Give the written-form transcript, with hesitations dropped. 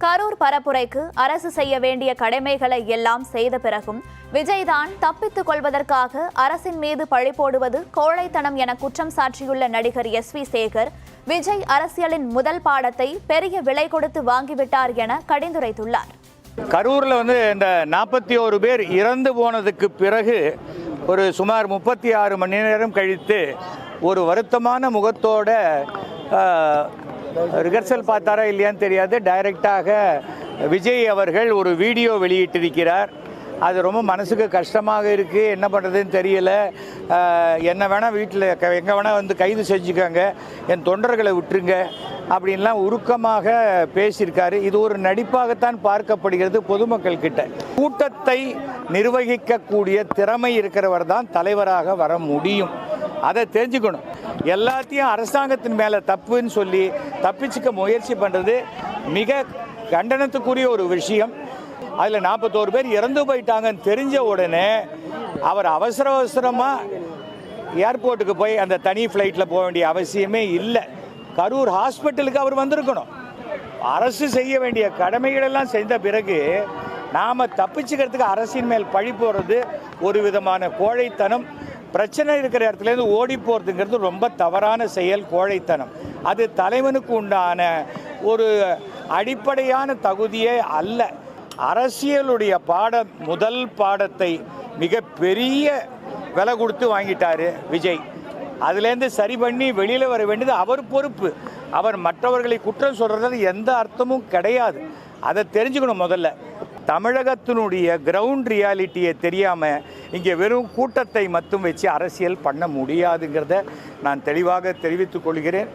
கரூர் பரப்புரைக்கு அரசு செய்ய வேண்டிய கடமைகளை எல்லாம் செய்த பிறகும் விஜய்தான் தப்பித்துக் கொள்வதற்காக அரசின் மீது பழி போடுவது கோழைத்தனம் என குற்றம் சாட்டியுள்ள நடிகர் SV சேகர், விஜய் அரசியலின் முதல் பாடத்தை பெரிய விலை கொடுத்து வாங்கிவிட்டார் என கடிந்துரைத்துள்ளார். கரூரில் இந்த 41 பேர் இறந்து போனதுக்கு பிறகு ஒரு சுமார் 36 மணி நேரம் கழித்து ஒரு வருத்தமான முகத்தோட ரிஹர்சல் பார்த்தாரா இல்லையான்னு தெரியாது, டைரக்டாக விஜய் அவர்கள் ஒரு வீடியோ வெளியிட்டிருக்கிறார். அது ரொம்ப மனசுக்கு கஷ்டமாக இருக்குது. என்ன பண்ணுறதுன்னு தெரியல. என்ன வேணால் வீட்டில் எங்கே வேணால் கைது செஞ்சுக்கோங்க, என் தொண்டர்களை விட்டுருங்க அப்படின்லாம் உருக்கமாக பேசியிருக்காரு. இது ஒரு நடிப்பாகத்தான் பார்க்கப்படுகிறது பொதுமக்கள் கிட்ட. கூட்டத்தை நிர்வகிக்கக்கூடிய திறமை இருக்கிறவர் தான் தலைவராக வர முடியும். அதை தெரிஞ்சுக்கணும். எல்லாத்தையும் அரசாங்கத்தின் மேலே தப்புன்னு சொல்லி தப்பிச்சுக்க முயற்சி பண்ணுறது மிக கண்டனத்துக்குரிய ஒரு விஷயம். அதில் 41 பேர் இறந்து போயிட்டாங்கன்னு தெரிஞ்ச உடனே அவர் அவசரமாக ஏர்போர்ட்டுக்கு போய் அந்த தனி ஃப்ளைட்டில் போக வேண்டிய அவசியமே இல்லை. கரூர் ஹாஸ்பிட்டலுக்கு அவர் வந்திருக்கணும். அரசு செய்ய வேண்டிய கடமைகளெல்லாம் செய்த பிறகு நாம் தப்பிச்சுக்கிறதுக்கு அரசின் மேல் பழி போடுறது ஒரு விதமான கோழைத்தனம். பிரச்சனை இருக்கிற இடத்துலேருந்து ஓடி போகிறதுங்கிறது ரொம்ப தவறான செயல், கோழைத்தனம். அது தலைவனுக்கு உண்டான ஒரு அடிப்படையான தகுதியே அல்ல. அரசியலுடைய முதல் பாடத்தை மிக பெரிய விலை கொடுத்து வாங்கிட்டார் விஜய். அதுலேருந்து சரி பண்ணி வெளியில் வர வேண்டியது அவர் பொறுப்பு. அவர் மற்றவர்களை குற்றம் சொல்கிறது எந்த அர்த்தமும் கிடையாது. அதை தெரிஞ்சுக்கணும். முதல்ல தமிழகத்தினுடைய கிரவுண்ட் ரியாலிட்டியை தெரியாமல் இங்கே வெறும் கூட்டத்தை மட்டும் வச்சு அரசியல் பண்ண முடியாதுங்கிறத நான் தெளிவாக தெரிவித்துக் கொள்கிறேன்.